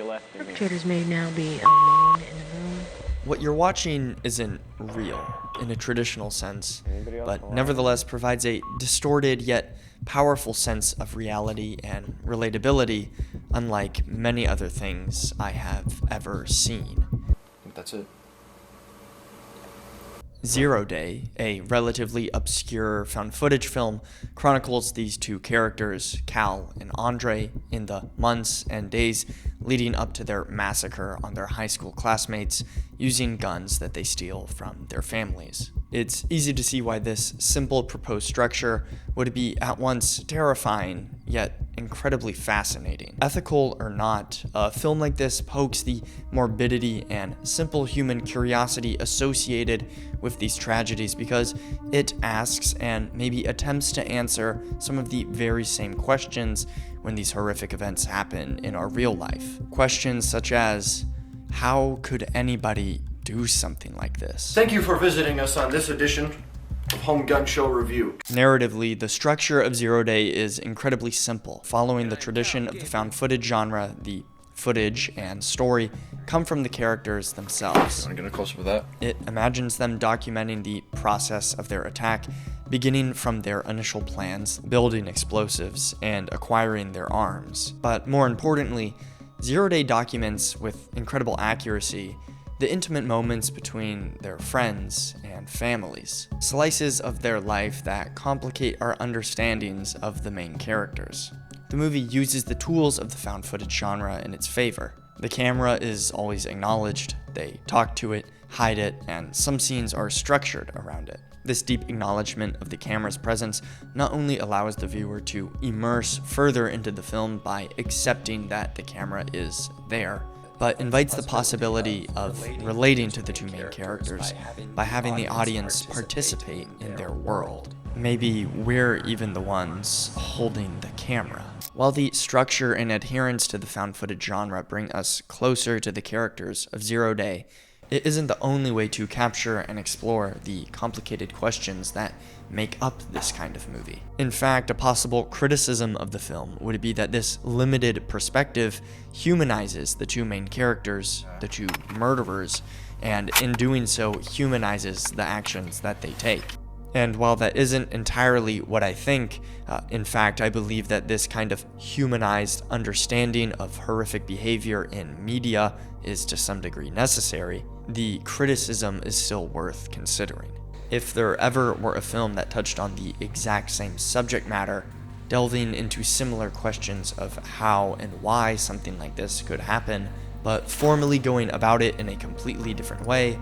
Perpetrators may now be alone in the room. What you're watching isn't real in a traditional sense, but nevertheless provides a distorted yet powerful sense of reality and relatability, unlike many other things I have ever seen. That's it. Zero Day, a relatively obscure found footage film, chronicles these two characters, Cal and Andre, in the months and days leading up to their massacre on their high school classmates using guns that they steal from their families. It's easy to see why this simple proposed structure would be at once terrifying, yet incredibly fascinating. Ethical or not, a film like this pokes the morbidity and simple human curiosity associated with these tragedies because it asks and maybe attempts to answer some of the very same questions when these horrific events happen in our real life. Questions such as, how could anybody do something like this? Thank you for visiting us on this edition of Home Gun Show Review. Narratively, the structure of Zero Day is incredibly simple. Following the tradition of the found footage genre, the footage and story come from the characters themselves. You want to get a close-up of that? It imagines them documenting the process of their attack, beginning from their initial plans, building explosives, and acquiring their arms. But more importantly, Zero Day documents with incredible accuracy the intimate moments between their friends and families, slices of their life that complicate our understandings of the main characters. The movie uses the tools of the found footage genre in its favor. The camera is always acknowledged, they talk to it, hide it, and some scenes are structured around it. This deep acknowledgement of the camera's presence not only allows the viewer to immerse further into the film by accepting that the camera is there, but invites the possibility of relating to the two main characters by having the audience participate in their world. Maybe we're even the ones holding the camera. While the structure and adherence to the found footage genre bring us closer to the characters of Zero Day, it isn't the only way to capture and explore the complicated questions that make up this kind of movie. In fact, a possible criticism of the film would be that this limited perspective humanizes the two main characters, the two murderers, and in doing so humanizes the actions that they take. And while that isn't entirely what I think, in fact, I believe that this kind of humanized understanding of horrific behavior in media is to some degree necessary, the criticism is still worth considering. If there ever were a film that touched on the exact same subject matter, delving into similar questions of how and why something like this could happen, but formally going about it in a completely different way,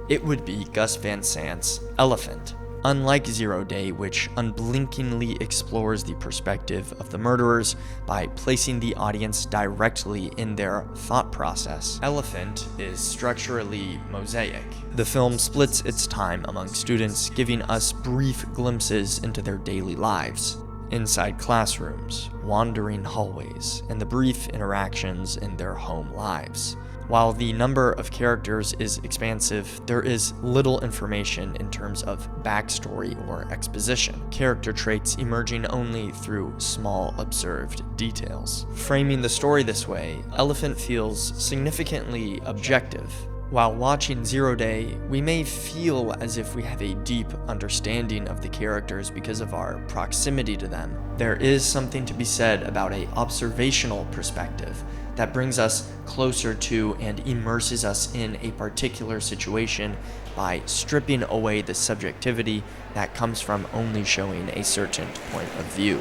it would be Gus Van Sant's Elephant. Unlike Zero Day, which unblinkingly explores the perspective of the murderers by placing the audience directly in their thought process, Elephant is structurally mosaic. The film splits its time among students, giving us brief glimpses into their daily lives, inside classrooms, wandering hallways, and the brief interactions in their home lives. While the number of characters is expansive, there is little information in terms of backstory or exposition, character traits emerging only through small observed details. Framing the story this way, Elephant feels significantly objective. While watching Zero Day, we may feel as if we have a deep understanding of the characters because of our proximity to them. There is something to be said about an observational perspective that brings us closer to and immerses us in a particular situation by stripping away the subjectivity that comes from only showing a certain point of view.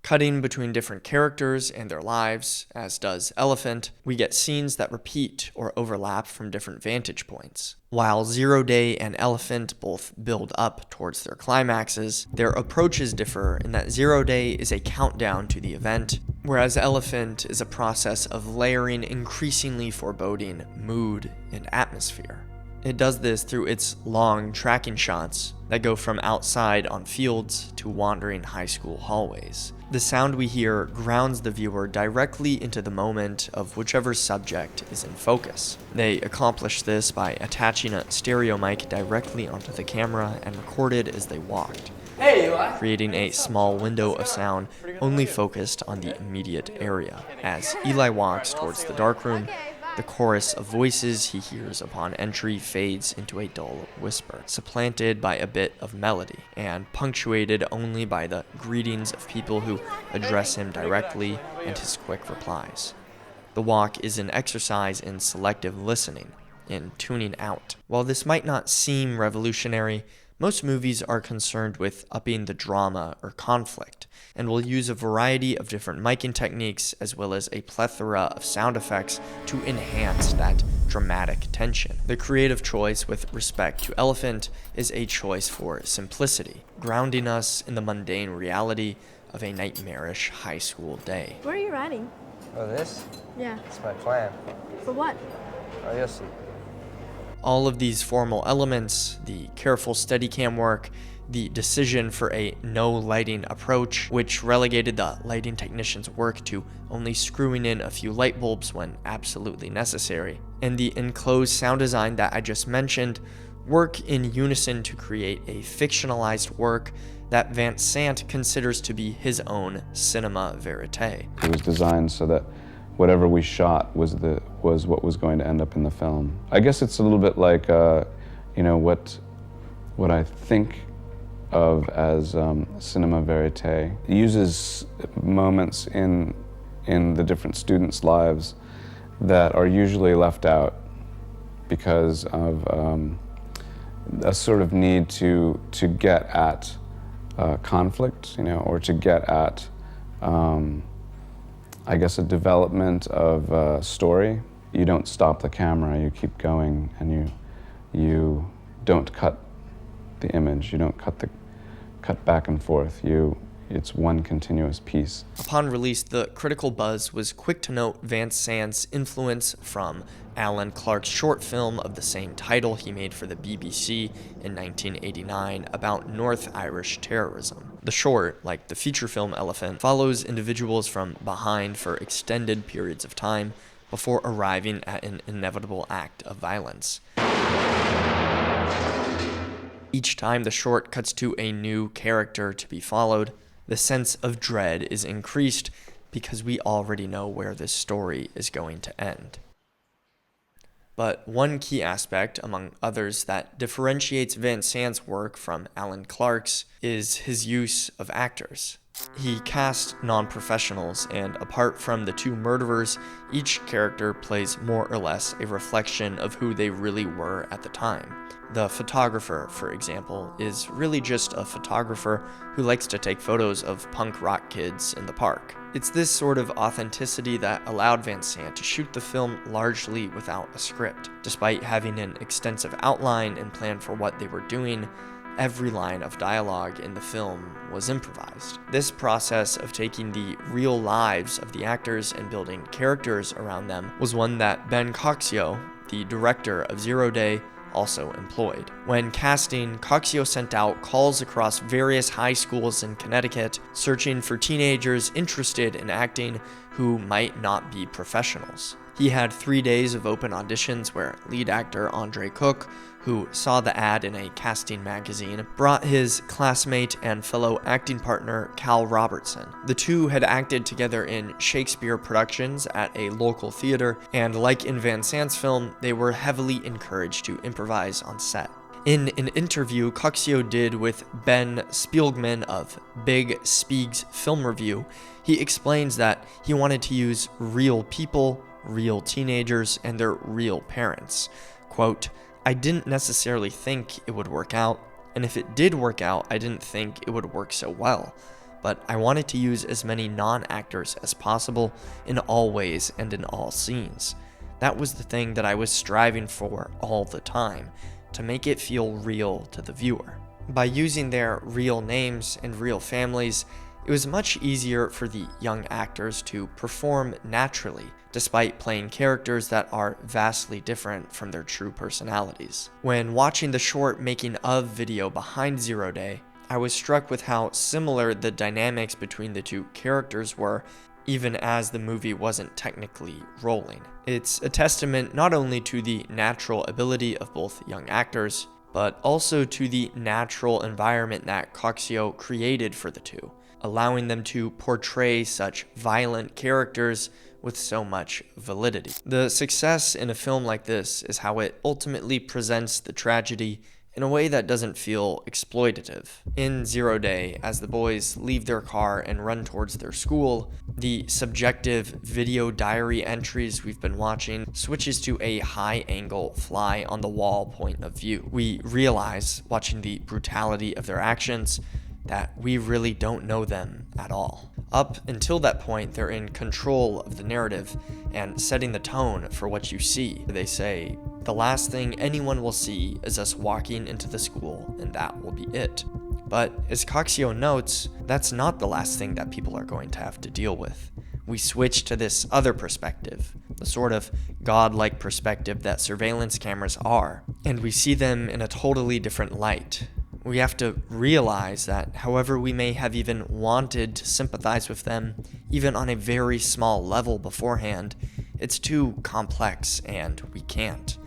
Cutting between different characters and their lives, as does Elephant, we get scenes that repeat or overlap from different vantage points. While Zero Day and Elephant both build up towards their climaxes, their approaches differ in that Zero Day is a countdown to the event, whereas Elephant is a process of layering increasingly foreboding mood and atmosphere. It does this through its long tracking shots that go from outside on fields to wandering high school hallways. The sound we hear grounds the viewer directly into the moment of whichever subject is in focus. They accomplish this by attaching a stereo mic directly onto the camera and record it as they walked. creating a small window of sound only focused on the immediate area. As Eli walks towards the darkroom, the chorus of voices he hears upon entry fades into a dull whisper, supplanted by a bit of melody, and punctuated only by the greetings of people who address him directly and his quick replies. The walk is an exercise in selective listening, in tuning out. While this might not seem revolutionary, most movies are concerned with upping the drama or conflict, and will use a variety of different miking techniques as well as a plethora of sound effects to enhance that dramatic tension. The creative choice with respect to Elephant is a choice for simplicity, grounding us in the mundane reality of a nightmarish high school day. Where are you riding? Oh, this? Yeah. It's my plan. For what? Oh, you'll see. All of these formal elements, the careful Steadicam work, the decision for a no lighting approach, which relegated the lighting technician's work to only screwing in a few light bulbs when absolutely necessary, and the enclosed sound design that I just mentioned, work in unison to create a fictionalized work that Van Sant considers to be his own cinema verite. It was designed so that whatever we shot was what was going to end up in the film. I guess it's a little bit like, what I think of as cinema verite. It uses moments in the different students' lives that are usually left out because of a sort of need to get at conflict, or to get at I guess a development of a story. You don't stop the camera, you keep going, and you don't cut the image, you don't cut back and forth. It's one continuous piece. Upon release, the critical buzz was quick to note Van Sant's influence from Alan Clark's short film of the same title he made for the BBC in 1989 about North Irish terrorism. The short, like the feature film Elephant, follows individuals from behind for extended periods of time before arriving at an inevitable act of violence. Each time the short cuts to a new character to be followed, the sense of dread is increased because we already know where this story is going to end. But one key aspect, among others, that differentiates Van Sant's work from Alan Clark's is his use of actors. He cast non-professionals, and apart from the two murderers, each character plays more or less a reflection of who they really were at the time. The photographer, for example, is really just a photographer who likes to take photos of punk rock kids in the park. It's this sort of authenticity that allowed Van Sant to shoot the film largely without a script. Despite having an extensive outline and plan for what they were doing, every line of dialogue in the film was improvised. This process of taking the real lives of the actors and building characters around them was one that Ben Coxio, the director of Zero Day, also employed. When casting, Coxio sent out calls across various high schools in Connecticut, searching for teenagers interested in acting who might not be professionals. He had 3 days of open auditions where lead actor Andre Cook, who saw the ad in a casting magazine, brought his classmate and fellow acting partner Cal Robertson. The two had acted together in Shakespeare productions at a local theater, and like in Van Sant's film, they were heavily encouraged to improvise on set. In an interview Coxio did with Ben Spielgman of Big Spieg's Film Review, he explains that he wanted to use real people, real teenagers, and their real parents. Quote, "I didn't necessarily think it would work out, and if it did work out, I didn't think it would work so well. But I wanted to use as many non-actors as possible in all ways and in all scenes. That was the thing that I was striving for all the time, to make it feel real to the viewer." By using their real names and real families, it was much easier for the young actors to perform naturally, despite playing characters that are vastly different from their true personalities. When watching the short making of video behind Zero Day, I was struck with how similar the dynamics between the two characters were, even as the movie wasn't technically rolling. It's a testament not only to the natural ability of both young actors, but also to the natural environment that Coxio created for the two, allowing them to portray such violent characters with so much validity. The success in a film like this is how it ultimately presents the tragedy in a way that doesn't feel exploitative. In 0 Day, as the boys leave their car and run towards their school, the subjective video diary entries we've been watching switches to a high-angle, fly-on-the-wall point of view. We realize, watching the brutality of their actions, that we really don't know them at all. Up until that point, they're in control of the narrative and setting the tone for what you see. They say, "The last thing anyone will see is us walking into the school, and that will be it." But as Coxio notes, that's not the last thing that people are going to have to deal with. We switch to this other perspective, the sort of godlike perspective that surveillance cameras are, and we see them in a totally different light. We have to realize that however we may have even wanted to sympathize with them, even on a very small level beforehand, it's too complex and we can't.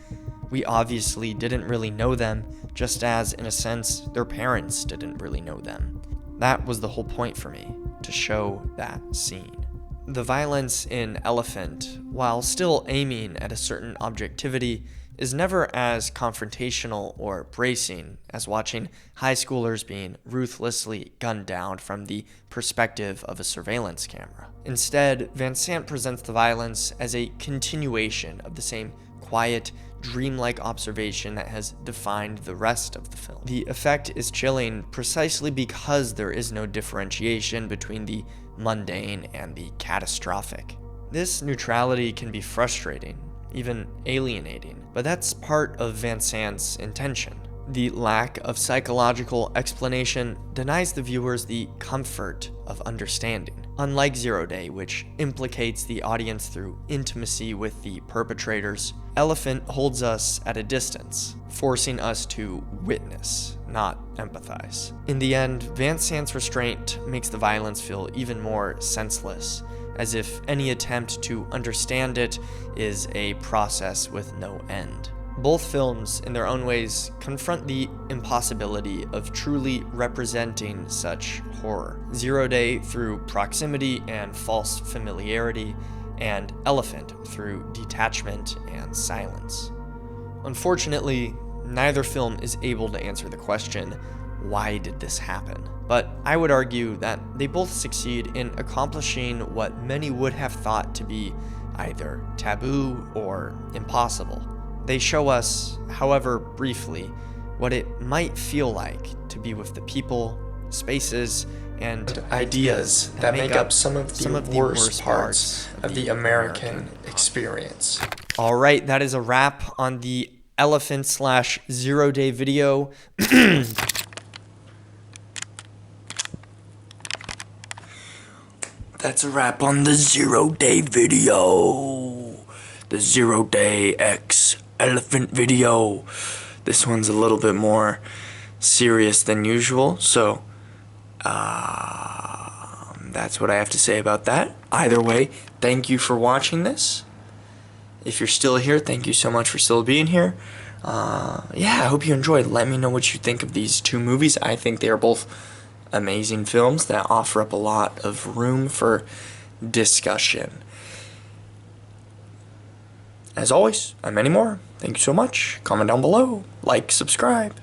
We obviously didn't really know them, just as, in a sense, their parents didn't really know them. That was the whole point for me, to show that scene. The violence in Elephant, while still aiming at a certain objectivity, is never as confrontational or bracing as watching high schoolers being ruthlessly gunned down from the perspective of a surveillance camera. Instead, Van Sant presents the violence as a continuation of the same quiet, dreamlike observation that has defined the rest of the film. The effect is chilling precisely because there is no differentiation between the mundane and the catastrophic. This neutrality can be frustrating, even alienating, but that's part of Van Sant's intention. The lack of psychological explanation denies the viewers the comfort of understanding. Unlike 0 Day, which implicates the audience through intimacy with the perpetrators, Elephant holds us at a distance, forcing us to witness, not empathize. In the end, Van Sant's restraint makes the violence feel even more senseless, as if any attempt to understand it is a process with no end. Both films, in their own ways, confront the impossibility of truly representing such horror. 0 Day through proximity and false familiarity, and Elephant through detachment and silence. Unfortunately, neither film is able to answer the question, why did this happen? But I would argue that they both succeed in accomplishing what many would have thought to be either taboo or impossible. They show us, however briefly, what it might feel like to be with the people, spaces, and ideas that make up some of the worst parts of the American experience. All right, that is a wrap on the Elephant/0 Day video. That's a wrap on the 0 Day video. The 0 Day X Elephant video. This one's a little bit more serious than usual, so that's what I have to say about that. Either way, thank you for watching this. If you're still here, thank you so much for still being here. Yeah, I hope you enjoyed. Let me know what you think of these two movies. I think they are both amazing films that offer up a lot of room for discussion. As always, and many more, thank you so much. Comment down below, like, subscribe.